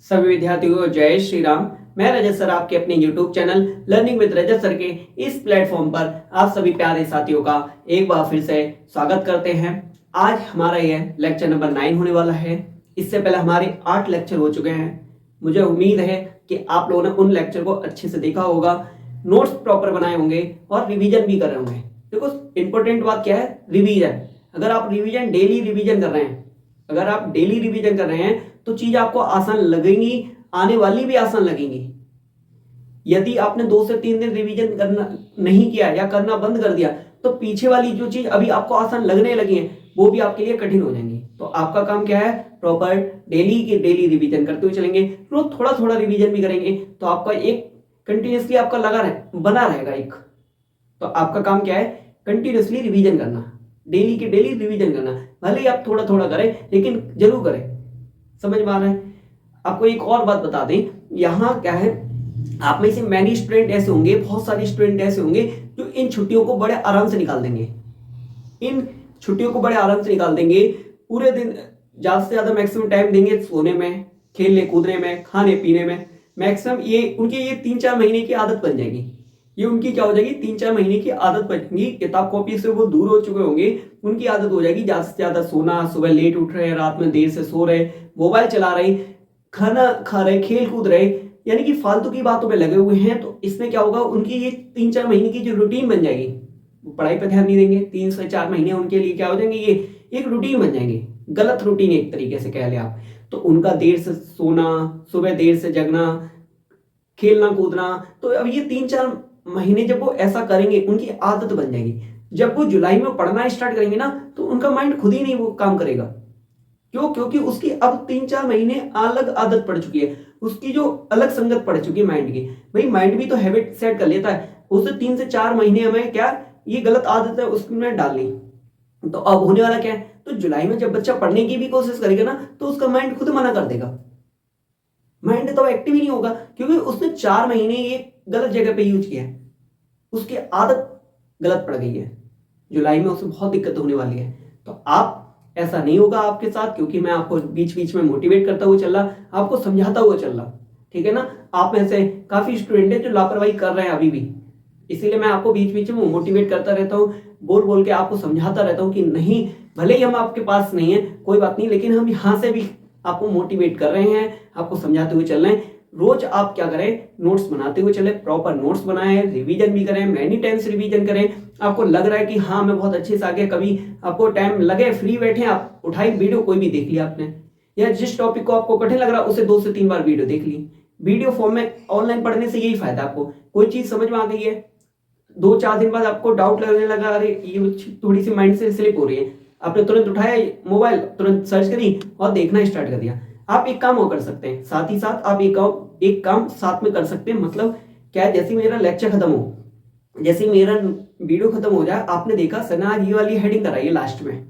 सभी विद्यार्थियों को जय श्री राम। मैं रजत सर आपके अपने YouTube channel learning with Rajat sir के इस प्लेटफॉर्म पर आप सभी प्यारे साथियों का एक बार फिर से स्वागत करते हैं। आज हमारा यह लेक्चर नंबर 9 होने वाला है। इससे पहले हमारे 8 लेक्चर हो चुके हैं। मुझे उम्मीद है कि आप लोगों ने उन लेक्चर को अच्छे से देखा होगा, नोट्स प्रॉपर बनाए होंगे और रिवीजन भी कर रहे होंगे। देखो, इंपॉर्टेंट बात क्या है, रिवीजन। अगर आप रिवीजन डेली रिवीजन कर रहे हैं, अगर आप डेली रिवीजन कर रहे हैं तो चीज आपको आसान लगेंगी, आने वाली भी आसान लगेंगी। यदि आपने 2 से 3 दिन रिवीजन करना नहीं किया या करना बंद कर दिया तो पीछे वाली जो चीज अभी आपको आसान लगने लगी है वो भी आपके लिए कठिन हो जाएंगी। तो आपका काम क्या है, प्रॉपर डेली की डेली रिवीजन करते हुए चलेंगे। रोज थोड़ा थोड़ा रिवीजन भी करेंगे तो आपका एक कंटिन्यूसली आपका बना रहेगा एक। तो आपका काम क्या है, कंटिन्यूसली रिवीजन करना, डेली की डेली रिवीजन करना। भले ही आप थोड़ा थोड़ा करें लेकिन जरूर करें। समझ में आ रहा है? आपको एक और बात बता दें, यहाँ क्या है, आप में से मैनी स्टूडेंट ऐसे होंगे, बहुत सारे स्टूडेंट ऐसे होंगे जो इन छुट्टियों को बड़े आराम से निकाल देंगे। इन छुट्टियों को बड़े आराम से निकाल देंगे। पूरे दिन ज्यादा से ज्यादा मैक्सिमम टाइम देंगे सोने में, खेलने कूदने में, खाने पीने में। मैक्सिमम ये उनकी ये 3-4 महीने की आदत बन जाएगी। ये उनकी क्या हो जाएगी, 3-4 महीने की आदत बनेगी। किताब कॉपी से वो दूर हो चुके होंगे, उनकी आदत हो जाएगी ज्यादा से ज्यादा सोना, सुबह लेट उठ रहे, रात में देर से सो रहे, मोबाइल चला रहे, खाना खा रहे, खेल कूद रहे, यानी कि फालतू की बातों में लगे हुए हैं। तो इसमें क्या होगा, उनकी ये 3-4 महीने की जो रूटीन बन जाएगी, पढ़ाई पर ध्यान नहीं देंगे। 3 से 4 महीने उनके लिए क्या हो जाएंगे, ये एक रूटीन बन जाएंगे, गलत रूटीन एक तरीके से कह ले आप। तो उनका देर से सोना, सुबह देर से जगना, खेलना कूदना, तो अब ये 3-4 महीने जब वो ऐसा करेंगे उनकी आदत बन जाएगी। जब वो जुलाई में पढ़ना स्टार्ट करेंगे ना तो उनका माइंड खुद ही नहीं वो काम करेगा। क्यों? क्योंकि उसकी अब 3-4 महीने अलग आदत पड़ चुकी है, उसकी जो अलग संगत पड़ चुकी है माइंड की। भाई माइंड भी तो हैबिट सेट कर लेता है, उसे 3 से 4 महीने हमें क्या, ये गलत आदत है उसमें डालनी। तो अब होने वाला क्या है, तो जुलाई में जब बच्चा पढ़ने की भी कोशिश करेगा ना तो उसका माइंड खुद मना कर देगा। माइंड तो एक्टिव ही नहीं होगा क्योंकि उसने 4 महीने ये गलत जगह पे यूज किया है, उसकी आदत गलत पड़ गई है। जुलाई में उसे बहुत दिक्कत होने वाली है। तो आप, ऐसा नहीं होगा आपके साथ, क्योंकि मैं आपको बीच बीच में मोटिवेट करता हुआ चल रहा, आपको समझाता हुआ चल रहा, ठीक है ना। आप में से काफी स्टूडेंट है जो लापरवाही कर रहे हैं अभी भी, इसीलिए मैं आपको बीच बीच में मोटिवेट करता रहता हूँ, बोल बोल के आपको समझाता रहता हूँ कि नहीं, भले ही हम आपके पास नहीं है कोई बात नहीं, लेकिन हम यहाँ से भी आपको मोटिवेट कर रहे हैं, आपको समझाते हुए चल रहे हैं। रोज आप क्या करें, नोट्स बनाते हुए चले, प्रॉपर नोट्स बनाएं, रिवीजन भी करें, मैनी टाइम्स रिवीजन करें। आपको लग रहा है कि हाँ मैं बहुत अच्छे से आ गया, कभी आपको टाइम लगे, फ्री बैठे, आप उठाई वीडियो कोई भी देख लिया आपने, या जिस टॉपिक को आपको कठिन लग रहा है उसे 2 से 3 बार वीडियो देख ली। वीडियो फॉर्म में ऑनलाइन पढ़ने से यही फायदा, आपको कोई चीज समझ में आ गई है, 2-4 दिन बाद आपको डाउट लगने लगा, अरे ये थोड़ी सी माइंड से स्लिप हो रही है, आपने तुरंत उठाया मोबाइल, तुरंत सर्च करी और देखना स्टार्ट कर दिया। आप एक काम और कर सकते हैं, साथ ही साथ आप एक काम साथ में कर सकते हैं। मतलब क्या है, जैसे मेरा लेक्चर खत्म हो, जैसे मेरा वीडियो खत्म हो जाए, आपने देखा सर ने आज ये वाली हेडिंग कराई है लास्ट में,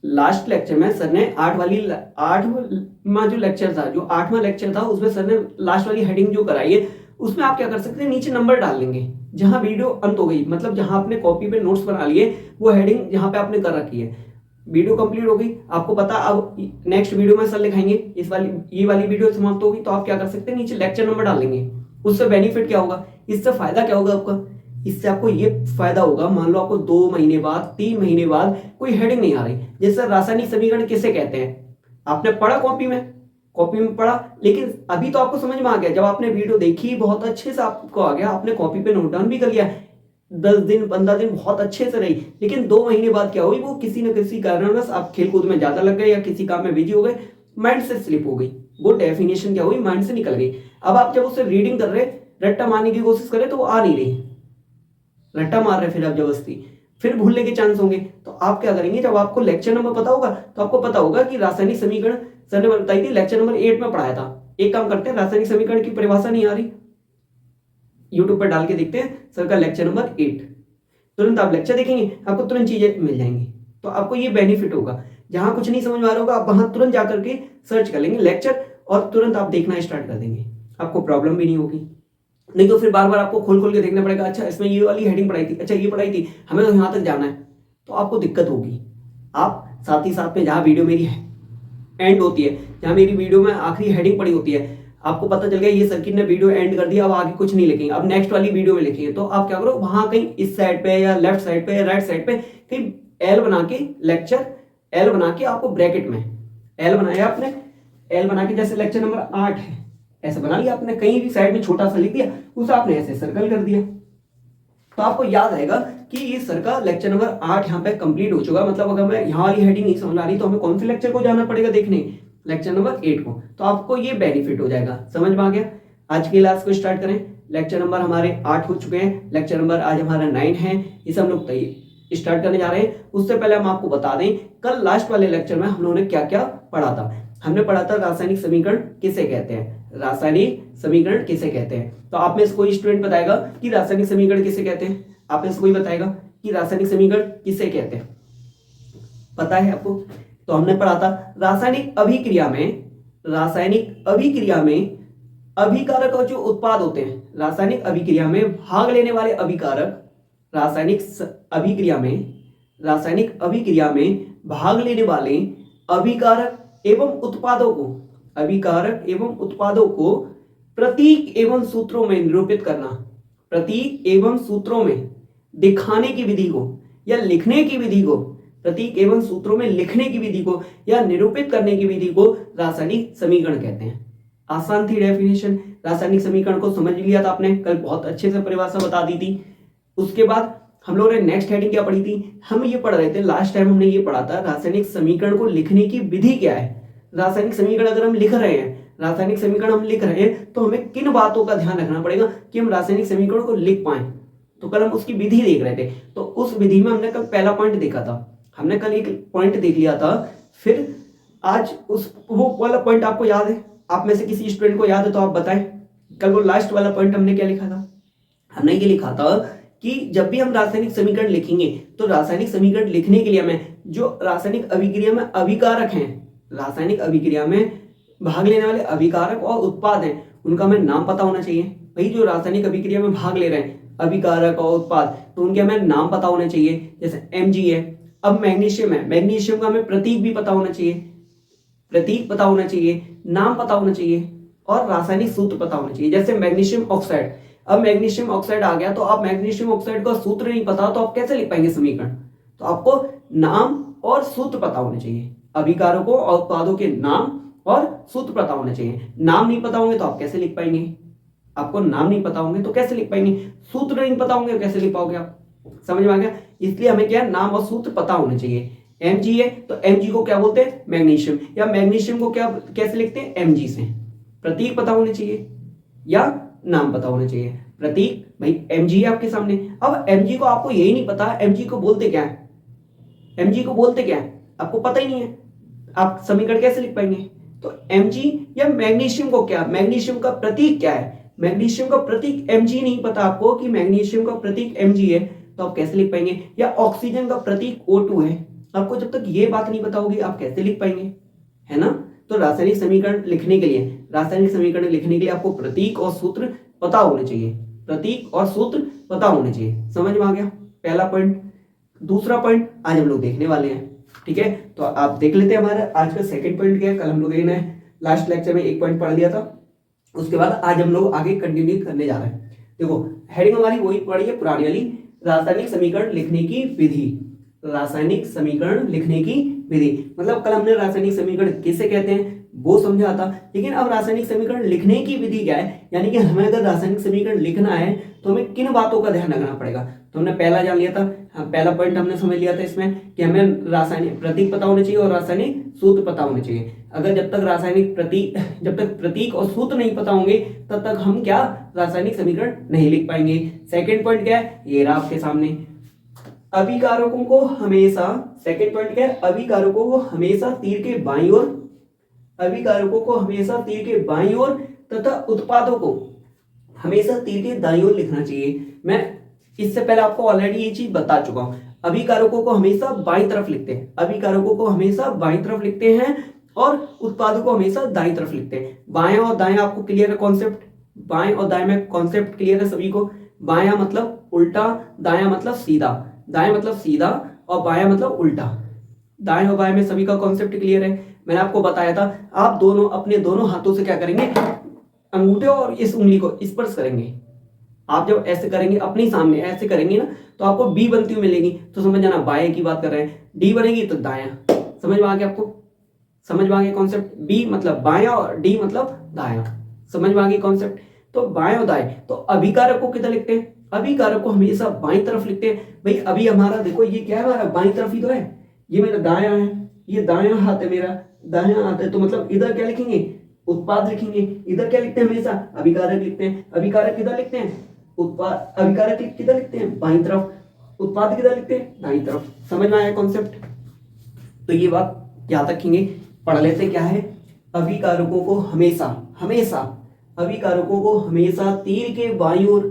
लास्ट लेक्चर में सर ने 8वां जो लेक्चर था, जो 8वां लेक्चर था उसमें सर ने लास्ट वाली हेडिंग जो कराई है, उसमें आप क्या कर सकते हैं, नीचे नंबर डाल लेंगे जहां वीडियो अंत हो गई, मतलब जहां आपने कॉपी पे नोट्स बना लिए वो हेडिंग जहां पे आपने कर रखी है। वीडियो कंप्लीट हो गई, आपको पता अब नेक्स्ट वीडियो में सर लिखाएंगे, ये वाली वीडियो समाप्त होगी, तो आप क्या कर सकते हैं, नीचे लेक्चर नंबर डाल लेंगे। उससे बेनिफिट क्या होगा, इससे फायदा क्या होगा आपका, इससे आपको ये फायदा होगा, मान लो आपको 2 महीने बाद, 3 महीने बाद कोई हेडिंग नहीं आ रही, जैसे रासायनिक समीकरण किसे कहते हैं, आपने पढ़ा कॉपी में पढ़ा, लेकिन अभी तो आपको समझ में आ गया, जब आपने वीडियो देखी बहुत अच्छे से आपको आ गया, आपने कॉपी पे नोट डाउन भी कर लिया, 10 दिन 15 दिन बहुत अच्छे से रही, लेकिन 2 महीने बाद क्या हुई, वो किसी न किसी कारणवश आप खेलकूद में ज्यादा लग गए या किसी काम में बिजी हो गए, माइंड से स्लिप हो गई, वो डेफिनेशन क्या हुई, माइंड से निकल गई। अब आप जब उसे रीडिंग कर रहे, रट्टा मारने की कोशिश करें तो वो आ नहीं रही, रट्टा मार रहे फिर आप जबरदस्ती, फिर भूलने के चांस होंगे। तो आप क्या करेंगे, जब आपको लेक्चर नंबर पता होगा तो आपको पता होगा कि रासायनिक समीकरण सर ने बताई थी, लेक्चर नंबर 8 में पढ़ाया था। एक काम करते हैं, रासायनिक समीकरण की परिभाषा नहीं आ रही, यूट्यूब पर डाल के देखते हैं सर का लेक्चर नंबर 8, तुरंत आप लेक्चर देखेंगे, आपको तुरंत चीजें मिल जाएंगी। तो आपको ये बेनिफिट होगा, जहां कुछ नहीं समझ में आ रहा होगा आप वहां तुरंत जाकर के सर्च कर लेंगे लेक्चर और तुरंत आप देखना स्टार्ट कर देंगे, आपको प्रॉब्लम भी नहीं होगी। नहीं तो फिर बार बार आपको खोल खोल के देखना पड़ेगा, अच्छा इसमें ये वाली हेडिंग पढ़ाई थी, अच्छा ये पढ़ाई थी, हमें तो यहाँ तक जाना है, तो आपको दिक्कत होगी। आप साथ ही साथ में जहाँ वीडियो मेरी है एंड होती है, जहाँ मेरी वीडियो में आखिरी हेडिंग पड़ी होती है, आपको पता चल गया ये सर्किट ने वीडियो एंड कर दिया, अब आगे कुछ नहीं लिखेंगे, अब नेक्स्ट वाली वीडियो में लिखेंगे, तो आप क्या करो वहां कहीं इस साइड पे या लेफ्ट साइड पे या राइट साइड पे कहीं एल बना के लेक्चर एल बना के आपको ब्रैकेट में एल बनाया आपने, एल बना के जैसे लेक्चर नंबर 8 है ऐसे बना लिया आपने, कहीं भी साइड में छोटा सा लिख दिया, उसे आपने ऐसे सर्कल कर दिया, तो आपको याद आएगा कि ये सर का लेक्चर नंबर 8 यहाँ पे कंप्लीट हो चुका। मतलब अगर मैं यहाँ वाली हेडिंग नहीं समझ आ रही तो हमें कौन से लेक्चर को जाना पड़ेगा देखने, लेक्चर नंबर 8 को, तो आपको ये बेनिफिट हो जाएगा। समझ में आ गया? आज की क्लास को स्टार्ट करें। लेक्चर नंबर हमारे 8 हो चुके हैं, लेक्चर नंबर आज हमारा 9 है, इसे हम लोग स्टार्ट करने जा रहे हैं। उससे पहले हम आपको बता दें कल लास्ट वाले लेक्चर में हम लोगों ने क्या क्या पढ़ा था। हमने पढ़ा था रासायनिक समीकरण किसे कहते हैं, रासायनिक समीकरण किसे कहते हैं। तो आप में से कोई स्टूडेंट बताएगा कि रासायनिक समीकरण किसे कहते हैं, आप में से कोई बताएगा कि रासायनिक समीकरण किसे कहते हैं, पता है आपको? तो हमने पढ़ा था रासायनिक अभिक्रिया में अभिकारक और जो उत्पाद होते हैं, रासायनिक अभिक्रिया में भाग लेने वाले अभिकारक, रासायनिक अभिक्रिया में भाग लेने वाले अभिकारक एवं उत्पादों को प्रतीक एवं सूत्रों में निरूपित करना, प्रतीक एवं सूत्रों में दिखाने की विधि को या लिखने की विधि को, प्रतीक एवं सूत्रों में लिखने की विधि को या निरूपित करने की विधि को रासायनिक समीकरण कहते हैं। आसान थी डेफिनेशन, रासायनिक समीकरण को समझ लिया था आपने, कल बहुत अच्छे से परिभाषा बता दी थी। उसके बाद हम लोगों ने नेक्स्ट हेडिंग क्या पढ़ी थी, हम ये पढ़ रहे थे लास्ट टाइम हमने ये पढ़ा था रासायनिक समीकरण को लिखने की विधि क्या है। रासायनिक समीकरण अगर हम लिख रहे हैं, रासायनिक समीकरण हम लिख रहे हैं तो हमें किन बातों का ध्यान रखना पड़ेगा कि हम रासायनिक समीकरण को लिख पाए। तो कल हम उसकी विधि देख रहे थे, तो उस विधि में हमने कल पहला पॉइंट देखा था, हमने कल एक पॉइंट देख लिया था, फिर आज वो वाला पॉइंट आपको याद है? आप में से किसी स्टूडेंट को याद है तो आप बताएं। कल वो लास्ट वाला पॉइंट हमने क्या लिखा था? हमने ये लिखा था कि जब भी हम रासायनिक समीकरण लिखेंगे तो रासायनिक समीकरण लिखने के लिए हमें जो रासायनिक अभिक्रिया में अभिकारक हैं, रासायनिक अभिक्रिया में भाग लेने वाले अभिकारक और उत्पाद हैं, उनका हमें नाम पता होना चाहिए। वही जो रासायनिक अभिक्रिया में भाग ले रहे हैं अभिकारक और उत्पाद, तो उनके हमें नाम पता होने चाहिए। जैसे Mg है, अब मैग्नीशियम है, मैग्नीशियम का हमें प्रतीक भी पता होना चाहिए, प्रतीक पता होना चाहिए, नाम पता होना चाहिए और रासायनिक सूत्र पता होना चाहिए। जैसे मैग्नीशियम ऑक्साइड, अब मैग्नीशियम ऑक्साइड आ गया तो आप मैग्नीशियम ऑक्साइड का सूत्र नहीं पता तो आप कैसे लिख पाएंगे समीकरण? तो आपको नाम और सूत्र पता होने चाहिए, अभिकारकों और उत्पादों के नाम और सूत्र पता होने चाहिए। नाम नहीं पता होंगे तो आप कैसे लिख पाएंगे? आपको नाम नहीं पता होंगे तो कैसे लिख पाएंगे? सूत्र नहीं पता होंगे कैसे लिख पाओगे आप? समझ में आ गया? इसलिए हमें क्या नाम और सूत्र पता होने चाहिए। Mg है तो Mg को क्या बोलते हैं? मैग्नीशियम, या मैग्नीशियम को क्या कैसे लिखते हैं? Mg से। प्रतीक पता होने चाहिए या नाम पता होना चाहिए। प्रतीक भाई Mg है आपके सामने, अब Mg को आपको यही नहीं पता Mg को बोलते क्या है, Mg को बोलते क्या है आपको पता ही नहीं है, आप समीकरण कैसे लिख पाएंगे? तो Mg या मैग्नीशियम को क्या, मैग्नीशियम का प्रतीक क्या है? मैग्नीशियम का प्रतीक Mg नहीं पता आपको कि मैग्नीशियम का प्रतीक Mg है, तो आप कैसे लिख पाएंगे? या ऑक्सीजन का प्रतीक O2 है, आपको जब तक ये बात नहीं पता होगी आप कैसे लिख पाएंगे? है ना? तो रासायनिक समीकरण लिखने के लिए आपको प्रतीक और सूत्र पता होने चाहिए, प्रतीक और सूत्र पता होने चाहिए। समझ में आ गया पहला पॉइंट? दूसरा पॉइंट आज हम लोग देखने वाले हैं, ठीक है? तो आप देख लेते हैं हमारा आज का सेकंड पॉइंट क्या है। कल हम लोग ने लास्ट लेक्चर में एक पॉइंट पढ़ लिया था, उसके बाद आज हम लोग आगे कंटिन्यू करने जा रहे हैं। देखो हेडिंग हमारी वही पढ़ी है पुरानी वाली, रासायनिक समीकरण लिखने की विधि। रासायनिक समीकरण लिखने की विधि मतलब कल हमने रासायनिक समीकरण किसे कहते हैं वो समझा था, लेकिन अब रासायनिक समीकरण लिखने की विधि क्या है, यानी कि हमें अगर रासायनिक समीकरण लिखना है तो हमें किन बातों का ध्यान रखना पड़ेगा। तो हमने पहला जान लिया था, पहला पॉइंट हमने समझ लिया था इसमें कि हमें रासायनिक प्रतीक पता होने चाहिए और रासायनिक सूत्र पता होने चाहिए। अगर जब तक प्रतीक और सूत्र नहीं पता होंगे तब तक हम क्या रासायनिक समीकरण नहीं लिख पाएंगे। सेकेंड पॉइंट क्या है, ये रहा आपके सामने, अभिकारकों को हमेशा, सेकेंड पॉइंट क्या है, अभिकारकों को हमेशा तीर के बाईं ओर, अभिकारकों को हमेशा तीर के बाईं ओर तथा उत्पादों को हमेशा तीर के दाईं ओर लिखना चाहिए। मैं इससे पहले आपको ऑलरेडी ये चीज बता चुका हूं, अभिकारकों को हमेशा बाईं तरफ लिखते हैं, अभिकारकों को हमेशा बाईं तरफ लिखते हैं और उत्पादों को हमेशा दाईं तरफ लिखते हैं। बाएं और दाएं आपको क्लियर है कॉन्सेप्ट, बाएं और दाएं में कॉन्सेप्ट क्लियर है सभी को। बायां मतलब उल्टा, दायां मतलब सीधा, दाएं मतलब सीधा और बायां मतलब उल्टा, दाएं और बाएं में सभी का कॉन्सेप्ट क्लियर है। मैंने आपको बताया था, आप दोनों अपने दोनों हाथों से क्या करेंगे, अंगूठे और इस उंगली को स्पर्श करेंगे। आप जब ऐसे करेंगे अपने सामने ऐसे करेंगे ना, तो आपको बी बनती हुई मिलेगी, तो समझ जाना बाएं की बात कर रहे हैं। डी बनेगी तो दायां। समझ में आ गया आपको? समझ में आ गया कॉन्सेप्ट? बी मतलब बायां और डी मतलब दायां। समझ में आ गई कॉन्सेप्ट? तो बाएं और दाएं। तो अभिकारक को किधर लिखते हैं? अभिकारक को हमेशा बाईं तरफ लिखते हैं। भाई अभी हमारा देखो ये क्या है, हमारा बाईं तरफ ही तो है, ये मेरा दायां है, ये दायां हाथ है, मेरा दायां हाथ है, तो मतलब इधर क्या लिखेंगे, उत्पाद लिखेंगे। इधर क्या लिखते हैं, हमेशा अभिकारक लिखते हैं। अभिकारक किधर लिखते हैं, उत्पाद। अभिकारक किधर लिखते हैं, बाईं तरफ। उत्पाद किधर लिखते हैं, दाईं तरफ। समझ में आया कॉन्सेप्ट? तो ये बात याद रखेंगे। पढ़ लेते क्या है, अभिकारकों को हमेशा हमेशा अभिकारकों को हमेशा तीर के बाईं ओर,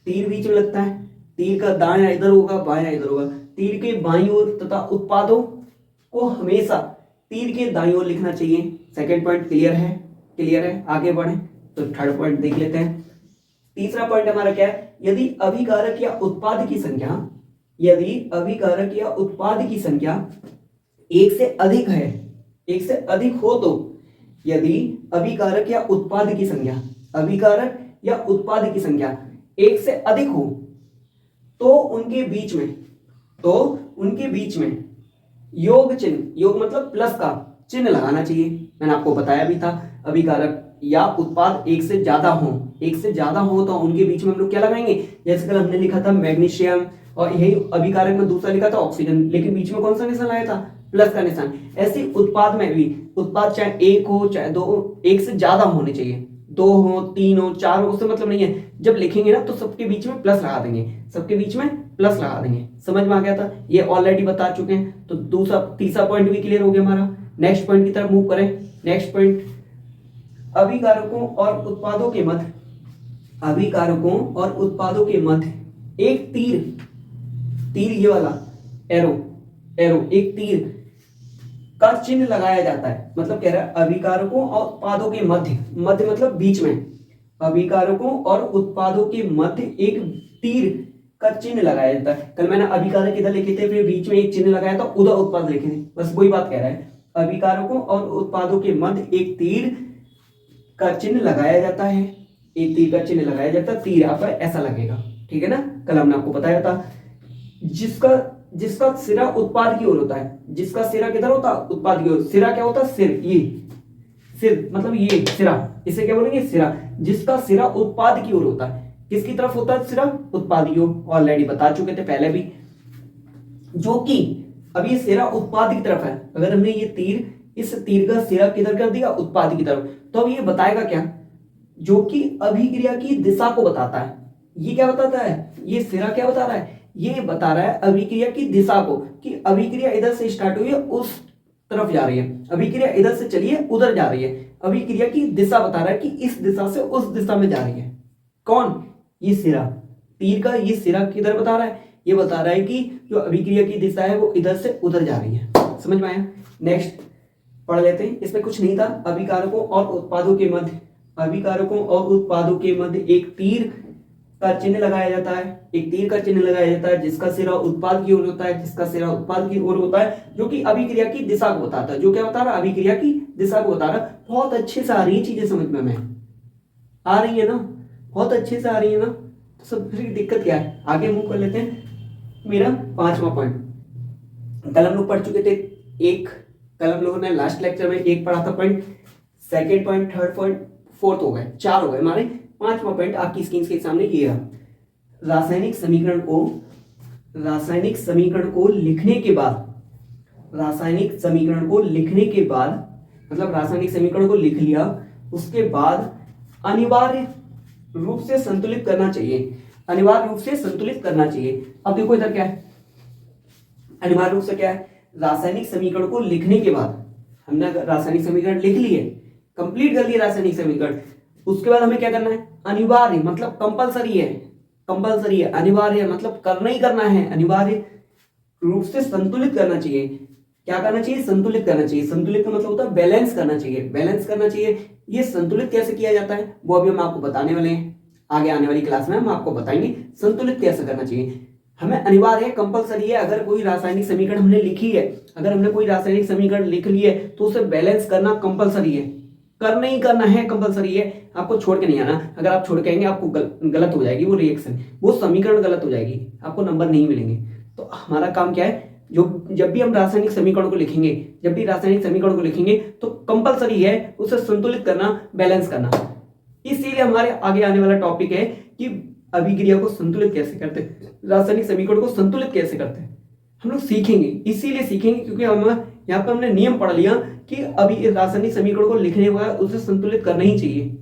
तीर बीच में लगता है, तीर का दायां इधर होगा, बायां इधर होगा, तीर के बाईं ओर, तथा उत्पादों को हमेशा तीर के दाईं ओर लिखना चाहिए। सेकंड पॉइंट क्लियर है? क्लियर है? आगे बढ़े तो थर्ड पॉइंट देख लेते हैं। तीसरा पॉइंट हमारा क्या है, यदि अभिकारक या उत्पाद की संख्या, यदि अभिकारक या उत्पाद की संख्या एक से अधिक है, एक से अधिक हो, तो यदि अभिकारक या उत्पाद की संख्या, अभिकारक या उत्पाद की संख्या एक से अधिक हो, तो उनके बीच में, तो उनके बीच में योग चिन्ह, योग मतलब प्लस का चिन्ह लगाना चाहिए। मैंने आपको बताया भी था, अभिकारक या उत्पाद एक से ज्यादा हो, एक से ज्यादा हो तो उनके बीच में हम लोग क्या लगाएंगे, जैसे कल हमने लिखा था मैग्नीशियम, और यही अभिकारक में दूसरा लिखा था ऑक्सीजन, लेकिन बीच में कौन सा निशान आया था, प्लस का निशान। ऐसे उत्पाद में भी, उत्पाद चाहे एक हो चाहे दो, एक से ज्यादा होने चाहिए, दो हो, तीन हो, चार हो, उससे मतलब नहीं है। जब लिखेंगे ना तो सबके बीच में प्लस लगा देंगे, सबके बीच में प्लस लगा देंगे। समझ में आ गया था? ये ऑलरेडी बता चुके हैं। तो दूसरा तीसरा पॉइंट भी क्लियर हो गया हमारा। नेक्स्ट पॉइंट की तरफ मूव करें। नेक्स्ट पॉइंट, अभिकारकों और उत्पादों के मध्य, अभिकारकों और उत्पादों के मध्य एक तीर, तीर ये वाला एरो, एरो एक तीर का चिन्ह लगाया जाता है। मतलब कह रहा है अभिकारकों और उत्पादों के मध्य, मध्य मतलब बीच में, अभिकारकों और उत्पादों के मध्य एक तीर का चिन्ह लगाया जाता है। कल मैंने अभिकारक इधर लिखे थे, फिर बीच में एक चिन्ह लगाया था, उधर उत्पाद लिखे थे, बस वही बात कह रहा है। अभिकारकों और उत्पादों के मध्य एक तीर का चिन्ह लगाया जाता है, एक तीर का चिन्ह लगाया जाता है, तीर आपका ऐसा लगेगा, ठीक है ना? कल हमने आपको बताया था। जिसका सिरा उत्पाद की ओर होता है, जिसका सिरा किधर होता है, उत्पाद की ओर। सिरा क्या होता है, सिर, ये सिर मतलब ये सिरा, इसे क्या बोलेंगे, सिरा। जिसका सिरा उत्पाद की ओर होता है, किसकी तरफ होता है सिरा, उत्पाद की ओर। ऑलरेडी बता चुके थे पहले भी। जो कि अब ये सिरा उत्पाद की तरफ है, अगर हमने ये तीर, इस तीर का सिरा किधर कर दिया, उत्पाद की तरफ, तो अब ये बताएगा क्या, जो कि अभिक्रिया की दिशा को बताता है। ये क्या बताता है, ये सिरा क्या बता रहा है, ये बता रहा है अभिक्रिया की दिशा को, कि अभिक्रिया इधर से स्टार्ट हुई है, उस तरफ जा रही है, अभिक्रिया इधर से चली है, उधर जा रही है। अभिक्रिया की दिशा बता रहा है कि इस दिशा से उस दिशा में जा रही है। कौन, ये सिरा, तीर का ये सिरा किधर बता रहा है, ये बता रहा है कि जो अभिक्रिया की दिशा है वो इधर से उधर जा रही है। समझ में आया? नेक्स्ट पढ़ लेते हैं। इसमें कुछ नहीं था। अभिकारकों और उत्पादों के मध्य, अभिकारकों और उत्पादों के मध्य एक तीर का चिन्ह लगाया जाता है, एक तीर का चिन्ह लगाया जाता है, जिसका सिरा उत्पाद की ओर होता है, जिसका सिरा उत्पाद की ओर होता है, जो कि अभिक्रिया की दिशा को बताता है। जो क्या बता रहा है, अभिक्रिया की दिशा को बता रहा है। बहुत अच्छे से आ रही है चीजें समझ में, आ रही है ना, बहुत अच्छे से आ रही है ना, तो सब फिर दिक्कत क्या है। आगे मूव कर लेते हैं। मेरा पांचवा पॉइंट, कल हम लोग पढ़ चुके थे एक, कल हम लोगों ने लास्ट लेक्चर में एक पढ़ा था point, second point, third point, fourth हो गए, चार हो गए हमारे। पांचवा पॉइंट आपकी स्क्रीन के सामने ये रहा। रासायनिक समीकरण को, रासायनिक समीकरण को लिखने के बाद, रासायनिक समीकरण को लिखने के बाद, मतलब रासायनिक समीकरण को लिख लिया, उसके बाद अनिवार्य रूप से संतुलित करना चाहिए, अनिवार्य रूप से संतुलित करना चाहिए। अब देखो इधर क्या है, अनिवार्य रूप से क्या है, रासायनिक समीकरण को लिखने के बाद, हमने रासायनिक समीकरण लिख लिए, कंप्लीट कर लिए रासायनिक समीकरण, उसके बाद हमें क्या करना है, अनिवार्य मतलब कंपलसरी है, कंपलसरी है, अनिवार्य मतलब करना ही करना है, अनिवार्य रूप से संतुलित करना चाहिए। क्या करना चाहिए, संतुलित करना चाहिए। संतुलित का मतलब होता है बैलेंस करना चाहिए, बैलेंस करना चाहिए। ये संतुलित कैसे किया जाता है वो अभी हम आपको बताने वाले हैं, आगे आने वाली क्लास में हम आपको बताएंगे संतुलित कैसे करना चाहिए। हमें अनिवार्य है, कंपलसरी है, अगर कोई रासायनिक समीकरण हमने लिखी है, अगर हमने कोई रासायनिक समीकरण लिख ली है तो उसे बैलेंस करना कंपलसरी है, करना ही करना है, कंपलसरी है, आपको छोड़ के नहीं आना। अगर आप छोड़ के आएंगे आपको गलत हो जाएगी वो रिएक्शन, वो समीकरण गलत हो जाएगी, आपको नंबर नहीं मिलेंगे। तो हमारा काम क्या है, जो जब भी हम रासायनिक समीकरण को लिखेंगे, जब भी रासायनिक समीकरण को लिखेंगे तो कंपलसरी है उसे संतुलित करना, बैलेंस करना। इसीलिए हमारे आगे आने वाला टॉपिक है कि अभिक्रिया को संतुलित कैसे करते हैं, रासायनिक समीकरण को संतुलित कैसे करते हैं, हम लोग सीखेंगे। इसीलिए सीखेंगे क्योंकि हम यहाँ पर हमने नियम पढ़ लिया कि अभी रासायनिक समीकरण को लिखने के बाद उसे संतुलित करना ही चाहिए,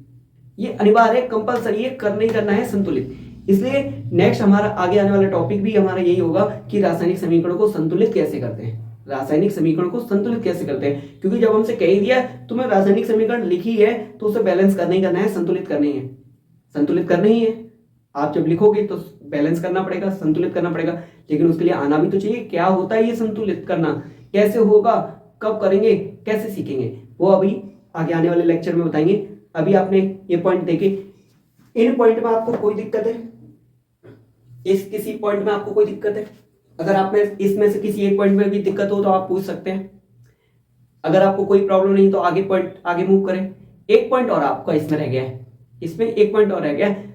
ये अनिवार्य है, कंपलसरी है, करना ही करना है संतुलित। इसलिए नेक्स्ट हमारा आगे आने वाला टॉपिक भी हमारा यही होगा कि रासायनिक समीकरण को संतुलित कैसे करते हैं, रासायनिक समीकरण को संतुलित कैसे करते हैं। क्योंकि जब हमसे कह ही दिया तुम्हें रासायनिक समीकरण लिखी है तो उसे बैलेंस करना ही करना है, संतुलित करना ही है, संतुलित करना ही है। आप जब लिखोगे तो बैलेंस करना पड़ेगा, संतुलित करना पड़ेगा, लेकिन उसके लिए आना भी तो चाहिए क्या होता है ये संतुलित करना, कैसे होगा, कब करेंगे, कैसे सीखेंगे, वो अभी आगे आने वाले लेक्चर में बताएंगे। अभी आपने ये पॉइंट देखे, इन पॉइंट में आपको कोई दिक्कत है, इस किसी पॉइंट में आपको कोई दिक्कत है? अगर आप में इसमें से किसी एक पॉइंट में भी दिक्कत हो तो आप पूछ सकते हैं। अगर आपको कोई प्रॉब्लम नहीं तो आगे पॉइंट आगे मूव करें। एक पॉइंट और आपका इसमें रह गया है, इसमें एक पॉइंट और रह गया है,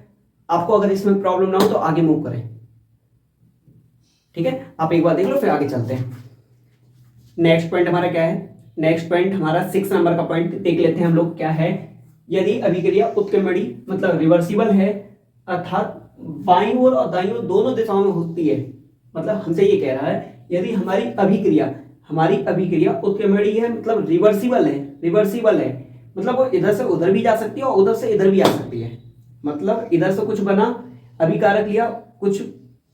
आपको अगर इसमें प्रॉब्लम ना हो तो आगे मूव करें, ठीक है। आप एक बार देख लो फिर आगे चलते हैं। नेक्स्ट पॉइंट हमारा क्या है, नेक्स्ट पॉइंट हमारा 6 नंबर का पॉइंट देख लेते हैं हम लोग। क्या है, यदि अभिक्रिया उत्क्रमणी मतलब रिवर्सिबल है, अर्थात बाईं ओर और दाईं ओर दोनों दिशाओं में होती है, मतलब हमसे ये कह रहा है यदि हमारी अभिक्रिया उत्क्रमणी है मतलब रिवर्सिबल है, रिवर्सिबल है मतलब वो इधर से उधर भी जा सकती है और उधर से इधर भी आ सकती है। मतलब इधर से कुछ बना, अभिकारक लिया, कुछ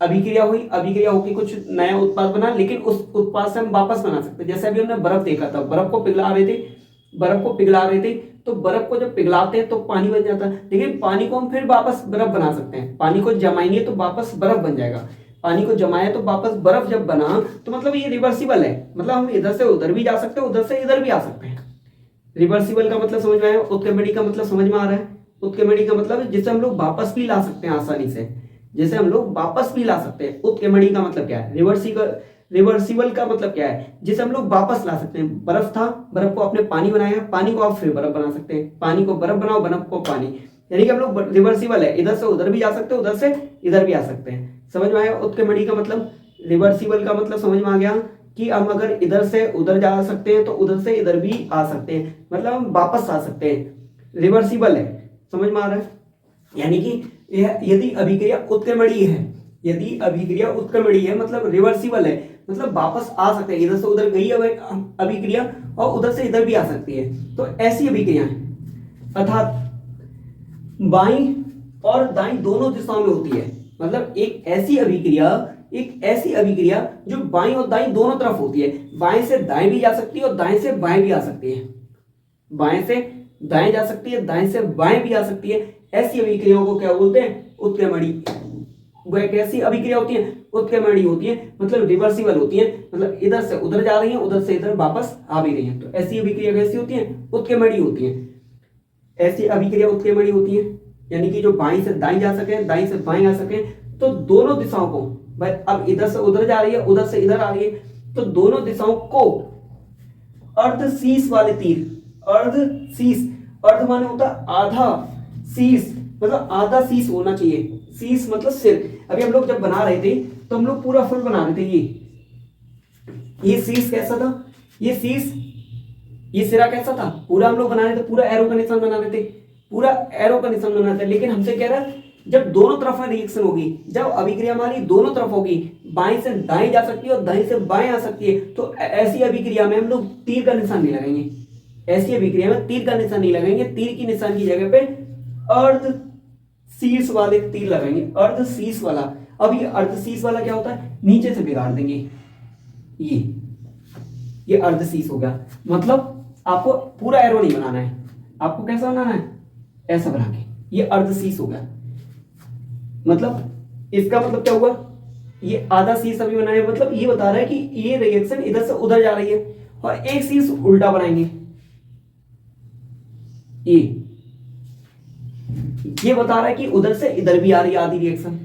अभिक्रिया हुई, अभिक्रिया होकर कुछ नया उत्पाद बना, लेकिन उस उत्पाद से हम वापस बना सकते हैं। जैसे अभी हमने बर्फ देखा था, बर्फ को पिघला रहे थे, तो बर्फ को जब पिघलाते हैं तो पानी बन जाता है, लेकिन पानी को हम फिर वापस बर्फ बना सकते हैं। पानी को जमाएंगे तो वापस बर्फ बन जाएगा, पानी को जमाया तो वापस बर्फ जब बना, तो मतलब ये रिवर्सिबल है, मतलब हम इधर से उधर भी जा सकते हैं, उधर से इधर भी आ सकते हैं। रिवर्सिबल का मतलब समझ में आया, उत्क्रमणी का मतलब समझ में आ रहा है। उत्क्रमणी का मतलब जिसे हम लोग वापस भी ला सकते हैं आसानी से, जैसे हम लोग वापस भी ला सकते हैं। उत्क्रमणी का मतलब क्या है, रिवर्सिबल का मतलब क्या है, जिसे हम लोग वापस ला सकते हैं। बर्फ था, बर्फ को आपने पानी बनाया, पानी को आप फिर बर्फ बना सकते हैं, पानी को बर्फ बनाओ, बर्फ को पानी, यानी कि हम लोग रिवर्सिबल है, इधर से उधर भी जा सकते हैं, उधर से इधर भी आ सकते हैं। समझ में आया उत्क्रमणी का मतलब, रिवर्सिबल का मतलब समझ में आ गया कि हम अगर इधर से उधर जा सकते हैं तो उधर से इधर भी आ सकते हैं, मतलब हम वापस आ सकते हैं, रिवर्सिबल है। समझ में आ रहा है, यानी कि यदि अभिक्रिया उत्क्रमणीय है, यदि अभिक्रिया उत्क्रमणीय है मतलब रिवर्सिबल है, मतलब वापस आ सकते हैं, इधर से उधर गई अभिक्रिया और उधर से इधर भी आ सकती है, तो ऐसी अभिक्रिया है। अर्थात बाईं और दाईं दोनों दिशाओं में होती है, मतलब एक ऐसी अभिक्रिया जो बाईं और दाईं दोनों तरफ होती है, बाएं से दाएं भी जा सकती है और दाएं से बाएं भी आ सकती है, बाएं से दाएं जा सकती है, दाएं से बाएं भी आ सकती है। ऐसी अभिक्रियाओं को क्या बोलते हैं, उत्क्रमणी। वो एक ऐसी अभिक्रिया होती है, उत्क्रमणी होती है, मतलब रिवर्सिबल होती है, मतलब इधर से उधर जा रही है, उधर से इधर वापस आ भी रही है, तो ऐसी अभिक्रिया कैसी होती है, उत्क्रमणी होती है। ऐसी अभिक्रिया उत्क्रमणी होती है, यानी कि जो बाईं से दाईं जा सके, दाईं से बाईं आ सके, तो दोनों दिशाओं को, भाई अब इधर से उधर जा रही है, उधर से इधर आ रही है, तो दोनों दिशाओं को अर्धशीष वाले तीर, अर्धशीष, अर्ध माने होता आधा, शीश मतलब आधा शीश होना चाहिए, शीश मतलब सिर। अभी हम लोग जब बना रहे थे तो हम लोग पूरा फुल बना रहे थे, ये शीश कैसा था, ये शीश, ये सिरा कैसा था, पूरा हम लोग बना रहे थे, पूरा एरो का निशान बना रहे थे, पूरा एरो का निशान बना रहे थे। लेकिन हमसे कह रहा है जब दोनों तरफ में रिएक्शन होगी, जब अभिक्रिया हमारी दोनों तरफ होगी, बाएं से दाएं जा सकती है और दाएं से बाएं आ सकती है, तो ऐसी अभिक्रिया में हम लोग तीर का निशान नहीं लगाएंगे, ऐसी अभिक्रिया में तीर का निशान नहीं लगाएंगे, तीर की निशान की जगह पे अर्धशीष वाले तीर लगाएंगे, अर्धशीष वाला। अब ये अर्धशीष वाला क्या होता है, नीचे से बिगाड़ देंगे, ये अर्धशीष हो गया। मतलब आपको पूरा एरो नहीं बनाना है, आपको कैसा बनाना है, ऐसा बना के, ये अर्धशीष हो गया। मतलब इसका मतलब क्या हुआ, ये आधा शीश अभी बनाया, मतलब ये बता रहा है कि ये रिएक्शन इधर से उधर जा रही है, और एक शीश उल्टा बनाएंगे, ये बता रहा है कि उधर से इधर भी आ रही है आधी रिएक्शन,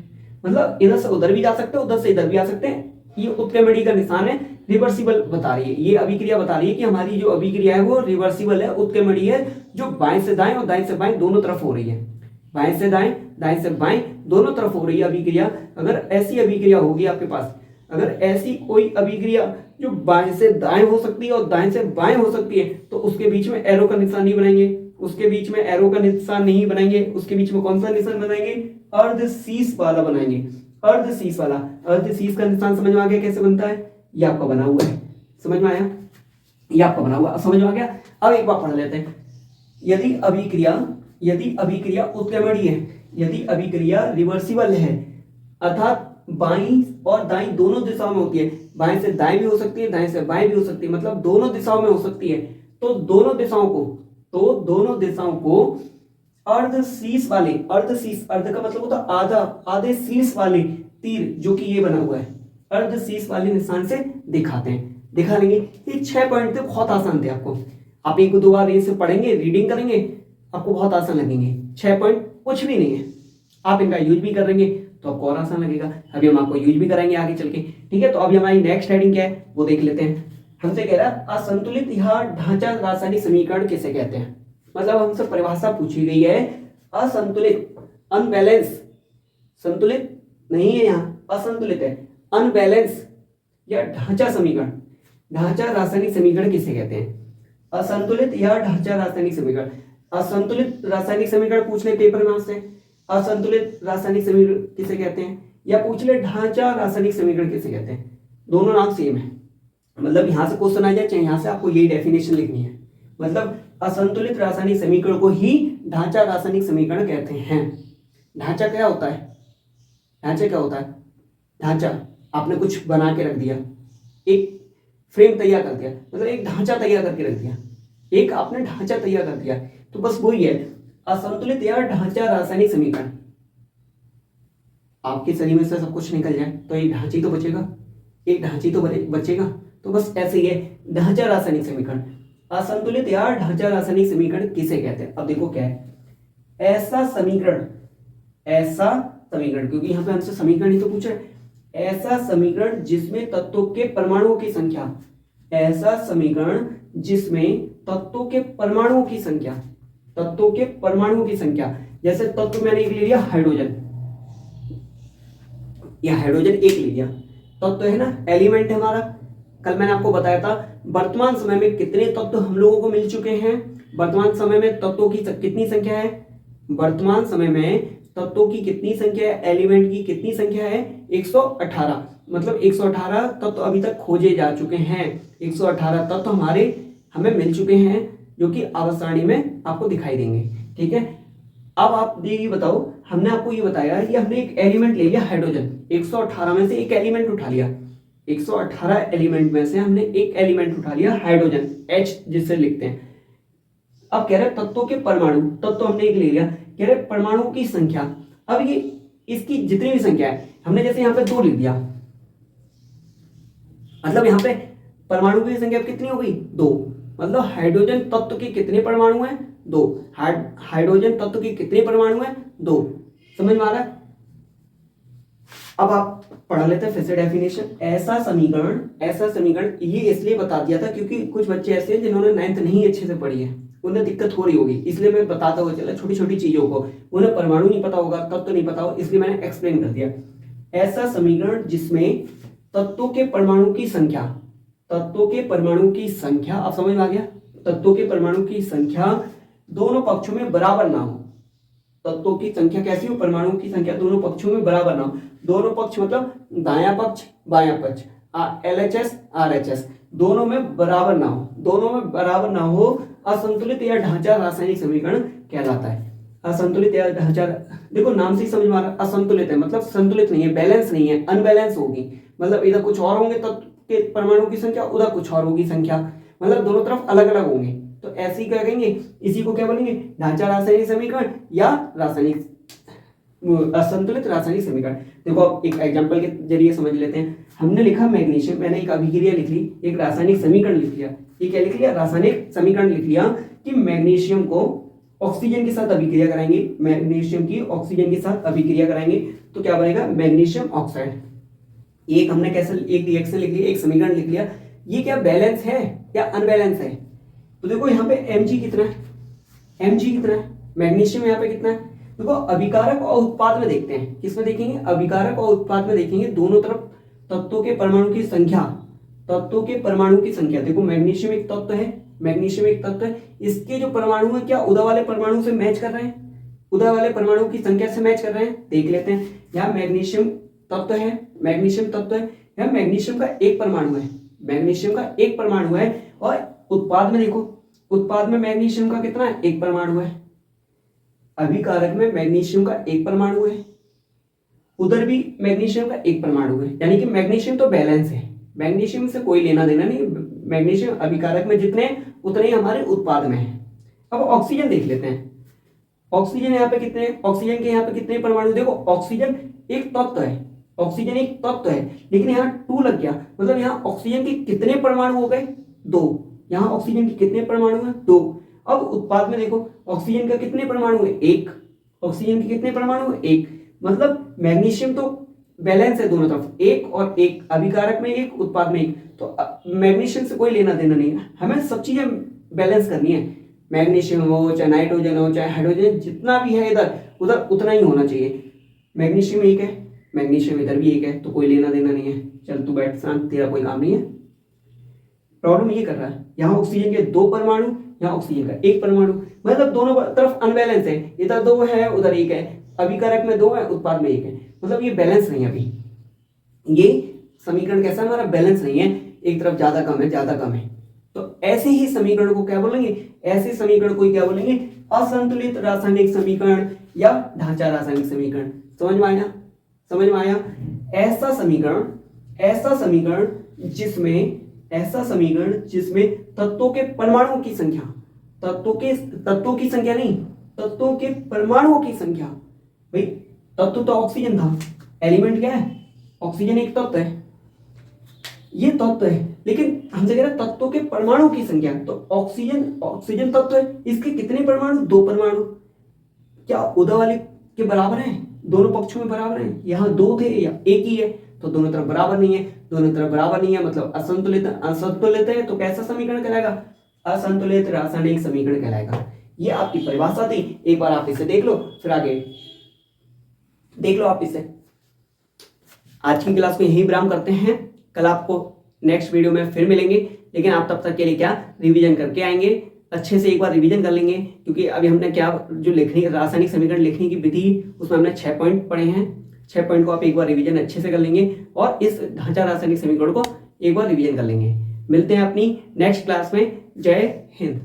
मतलब इधर से उधर भी जा सकते हैं, उधर से इधर भी आ सकते हैं। ये उत्क्रमणीय का निशान है, रिवर्सिबल बता रही है, ये अभिक्रिया बता रही है कि हमारी जो अभिक्रिया है वो रिवर्सिबल है, उत्क्रमणीय है, जो बाएं से दाएं और दाएं से बाएं दोनों तरफ हो रही है। बाएं से दाएं, दाएं से बाएं दोनों तरफ हो रही है अभिक्रिया। अगर ऐसी अभिक्रिया होगी आपके पास, अगर ऐसी कोई अभिक्रिया जो बाएं से दाएं हो सकती है और दाएं से बाएं हो सकती है, तो उसके बीच में एरो का निशान नहीं बनाएंगे, उसके बीच में एरो का निशान नहीं बनाएंगे, उसके बीच में कौन सा निशान बनाएंगे, अर्धशीष वाला बनाएंगे, अर्धशीष वाला। अर्धशीष का निशान समझ में आ गया कैसे बनता है, ये आपका बना हुआ है, समझ में आया, ये आपका बना हुआ, समझ में आ गया। अब एक बार पढ़ लेते हैं, यदि अभिक्रिया उत्क्रमणीय है, यदि अभिक्रिया रिवर्सिबल है, अर्थात बाईं और दाईं दोनों दिशाओं में होती है, बाएं से दाएं भी हो सकती है, दाएं से बाएं भी हो सकती है, मतलब दोनों दिशाओं में हो सकती है, तो दोनों दिशाओं को अर्धशीष वाले, अर्धशीष, अर्ध का मतलब होता है आधा, आधे शीर्ष वाले तीर जो कि ये बना हुआ है, अर्धशीष वाले निशान से दिखाते हैं, दिखा लेंगे। ये 6 पॉइंट थे, बहुत आसान थे, आपको आप एक दो बार इसे पढ़ेंगे, रीडिंग करेंगे, आपको बहुत आसान लगेंगे। 6 पॉइंट कुछ भी नहीं है, आप इनका यूज भी कर लेंगे तो आपको और आसान लगेगा। अभी हम आपको यूज भी कराएंगे आगे चल के, ठीक है। तो अभी हमारी नेक्स्ट हेडिंग क्या है वो देख लेते हैं। हमसे कह रहा है असंतुलित या ढांचा रासायनिक समीकरण किसे कहते हैं, मतलब हमसे परिभाषा पूछी गई है असंतुलित, अनबैलेंस, संतुलित नहीं है यहाँ, असंतुलित है, अनबैलेंस या ढांचा समीकरण, ढांचा रासायनिक समीकरण किसे कहते हैं, असंतुलित या ढांचा रासायनिक समीकरण। असंतुलित रासायनिक समीकरण पूछ ले पेपर में आपसे, असंतुलित रासायनिक समीकरण किसे कहते हैं, या पूछ ले ढांचा रासायनिक समीकरण किसे कहते हैं, दोनों नाम सेम है। मतलब यहां से क्वेश्चन आ जाए चाहे यहां से, आपको यही डेफिनेशन लिखनी है, मतलब असंतुलित रासायनिक समीकरण को ही ढांचा रासायनिक समीकरण कहते हैं। ढांचा क्या होता है, ढांचा क्या होता है, ढांचा आपने कुछ बना के रख दिया, एक फ्रेम तैयार कर दिया, मतलब एक ढांचा तैयार करके रख दिया, एक आपने ढांचा तैयार कर दिया, तो बस वही है असंतुलित या ढांचा रासायनिक समीकरण। आपके शरीर में से सब कुछ निकल जाए तो एक ढांची तो बचेगा, एक ढांची तो बचेगा, तो बस ऐसे ही है ढांचा रासायनिक समीकरण। असंतुलित या ढांचा रासायनिक समीकरण किसे कहते हैं, अब देखो क्या है, ऐसा समीकरण, ऐसा समीकरण, क्योंकि यहां पे हमसे समीकरण ही तो पूछ रहे हैं, ऐसा समीकरण जिसमें तत्वों के परमाणुओं की संख्या, ऐसा समीकरण जिसमें तत्वों के परमाणुओं की संख्या, तत्वों के परमाणुओं की संख्या, जैसे तत्व मैंने एक ले लिया हाइड्रोजन, या हाइड्रोजन एक ले लिया, तत्व है ना, एलिमेंट है हमारा। कल मैंने आपको बताया था वर्तमान समय में कितने तत्व हम लोगों को मिल चुके हैं, वर्तमान समय में तत्वों की कितनी संख्या है, वर्तमान समय में तत्वों की कितनी संख्या है, एलिमेंट की कितनी संख्या है, 118, मतलब 118 तत्व अभी तक खोजे जा चुके हैं, 118 तत्व हमें मिल चुके हैं, जो कि आवर्त सारणी में आपको दिखाई देंगे, ठीक है। अब आप ये बताओ, हमने आपको ये बताया कि हमने एक एलिमेंट ले लिया हाइड्रोजन, 118 में से एक एलिमेंट उठा लिया, 118 एलिमेंट में से हमने एक एलिमेंट उठा लिया हाइड्रोजन, H जिसे लिखते हैं। अब कह रहे तत्वों के परमाणु, तत्व हमने एक ले लिया, कह रहे परमाणुओं की संख्या, अब ये इसकी जितनी भी संख्या है, हमने जैसे यहाँ पे 2 लिख दिया, मतलब यहाँ पे परमाणु की संख्या कितनी हो गई, 2, मतलब हाइड्रोजन तत्व के कितने परमाणु हैं, 2, हाइड्रोजन तत्व के कितने परमाणु हैं, 2, समझ में आ रहा है। अब आप पढ़ लेते हैं फिर से डेफिनेशन। ऐसा समीकरण ये इसलिए बता दिया था क्योंकि कुछ बच्चे ऐसे हैं जिन्होंने 9th नहीं अच्छे से पढ़ी है, उन्हें दिक्कत हो रही होगी, इसलिए मैं बताता हुआ चला छोटी छोटी चीजों को, उन्हें परमाणु नहीं पता होगा, तत्व नहीं पता होगा, इसलिए मैंने एक्सप्लेन कर दिया। ऐसा समीकरण जिसमें तत्वों के परमाणु की संख्या, तत्वों के परमाणु की संख्या, अब समझ में आ गया, तत्वों के परमाणु की संख्या दोनों पक्षों में बराबर ना हो, तत्वों की संख्या कैसी हो, परमाणु की संख्या दोनों पक्षों में बराबर ना हो, दोनों पक्ष मतलब दायां पक्ष बायां पक्ष, LHS RHS दोनों में बराबर ना हो, दोनों में बराबर ना हो, असंतुलित या ढांचा रासायनिक समीकरण कहलाता है। असंतुलित या ढांचा, देखो नाम से ही समझ में आ रहा है, असंतुलित है मतलब संतुलित नहीं है, बैलेंस नहीं है, अनबैलेंस होगी, मतलब इधर कुछ और होंगे तत्व के परमाणु की संख्या, उधर कुछ और होगी संख्या, मतलब दोनों तरफ अलग अलग होंगे, तो ऐसे ही क्या कहेंगे, इसी को क्या बोलेंगे, ढांचा रासायनिक समीकरण या रासायनिक असंतुलित रासायनिक समीकरण। देखो अब एक एग्जांपल के जरिए समझ लेते हैं। हमने लिखा मैग्नीशियम, मैंने एक अभिक्रिया लिख ली, एक रासायनिक समीकरण लिख लिया, ये क्या लिख लिया, रासायनिक समीकरण लिख लिया कि मैग्नीशियम को ऑक्सीजन के साथ अभिक्रिया कराएंगे, मैग्नीशियम की ऑक्सीजन के साथ अभिक्रिया कराएंगे तो क्या बनेगा, मैग्नीशियम ऑक्साइड। एक हमने कैसे एक रिएक्शन लिख लिया, एक समीकरण लिख लिया। ये क्या बैलेंस है या अनबैलेंस है? तो देखो यहाँ पे Mg कितना है, Mg कितना है, मैग्नीशियम यहाँ पे कितना है। देखो अभिकारक और उत्पाद में देखते हैं, किसमें देखेंगे, अभिकारक और उत्पाद में देखेंगे। दोनों तरफ तत्वों के परमाणु की संख्या, तत्वों के परमाणु की संख्या। देखो मैग्नीशियम एक तत्व है, मैग्नीशियम एक तत्व है, इसके जो परमाणु है क्या उदा वाले परमाणु से मैच कर रहे हैं, उदा वाले परमाणु की संख्या से मैच कर रहे हैं। देख लेते हैं, यहाँ मैग्नीशियम तत्व है, मैग्नीशियम तत्व है, यहाँ मैग्नीशियम का एक परमाणु है, मैग्नीशियम का एक परमाणु है। और उत्पाद में देखो, उत्पाद में मैग्नीशियम का कितना है, एक परमाणु है। अभिकारक में मैग्नीशियम का एक परमाणु है, उधर भी मैग्नीशियम का एक परमाणु है। यानी कि मैग्नीशियम तो बैलेंस है, मैग्नीशियम से कोई लेना देना नहीं। मैग्नीशियम अभिकारक में जितने उतने ही हमारे उत्पाद में है। अब ऑक्सीजन देख लेते हैं, ऑक्सीजन यहाँ पे कितने, ऑक्सीजन के यहाँ पे कितने परमाणु। देखो ऑक्सीजन एक तत्व है, ऑक्सीजन एक तत्व है, लेकिन यहाँ 2 लग गया, मतलब यहाँ ऑक्सीजन के कितने परमाणु हो गए, 2। यहाँ ऑक्सीजन के कितने परमाणु हैं, 2। अब उत्पाद में देखो ऑक्सीजन का कितने परमाणु है, 1। ऑक्सीजन के कितने परमाणु है, 1। मतलब मैग्नीशियम तो बैलेंस है दोनों तरफ, 1 और 1, अभिकारक में 1, उत्पाद में 1। तो मैग्नीशियम से कोई लेना देना नहीं है, हमें सब चीजें बैलेंस करनी है। मैग्नीशियम हो चाहे नाइट्रोजन हो चाहे हाइड्रोजन, जितना भी है इधर उधर उतना ही होना चाहिए। मैग्नीशियम 1 है, मैग्नीशियम इधर भी 1 है, तो कोई लेना देना नहीं है। चल तू बैठ शांत, तेरा कोई काम नहीं है। प्रॉब्लम ये कर रहा है, यहाँ ऑक्सीजन के 2 परमाणु, यहाँ ऑक्सीजन का 1 परमाणु, मतलब दोनों तरफ अनबैलेंस है, इधर 2 है उधर 1 है, अभिकारक में 2 है उत्पाद में 1 है, मतलब ये बैलेंस नहीं है। अभी ये समीकरण कैसा हमारा बैलेंस नहीं है, एक तरफ ज्यादा कम है, ज्यादा कम है। तो ऐसे ही समीकरण को क्या बोलेंगे, ऐसे समीकरण को क्या बोलेंगे, असंतुलित रासायनिक समीकरण या ढांचा रासायनिक समीकरण। समझ में आया, समझ में आया। ऐसा समीकरण, ऐसा समीकरण जिसमें, ऐसा समीकरण जिसमें तत्वों के परमाणुओं की संख्या, तत्वों की संख्या नहीं, तत्वों के परमाणुओं की संख्या। भाई तत्व तो ऑक्सीजन था, एलिमेंट क्या है, ऑक्सीजन एक तत्व है, ये तत्व है, लेकिन हमसे कह रहा है तत्वों के परमाणु की संख्या। तो ऑक्सीजन, ऑक्सीजन तत्व है, इसके कितने परमाणु, 2 परमाणु। क्या उदा वाले के बराबर है, दोनों पक्षों में बराबर है। यहाँ 2 थे या 1 ही है, तो दोनों तरफ बराबर नहीं है, दोनों तरफ बराबर नहीं है मतलब असंतुलित, असंतुलित है। तो कैसा समीकरण कहलाएगा, असंतुलित रासायनिक समीकरण कहलाएगा। ये आपकी परिभाषा थी, एक बार आप इसे देख लो, फिर आगे देख लो आप इसे। आज की क्लास को यही विराम करते हैं, कल आपको नेक्स्ट वीडियो में फिर मिलेंगे, लेकिन आप तब तक के लिए क्या रिवीजन करके आएंगे, अच्छे से एक बार रिवीजन कर लेंगे, क्योंकि अभी हमने क्या जो लिखनी, रासायनिक समीकरण लिखने की विधि, उसमें हमने 6 पॉइंट पढ़े हैं। 6 पॉइंट को आप एक बार रिवीजन अच्छे से कर लेंगे और इस ढांचा रासायनिक समीकरण को एक बार रिवीजन कर लेंगे। मिलते हैं अपनी नेक्स्ट क्लास में। जय हिंद।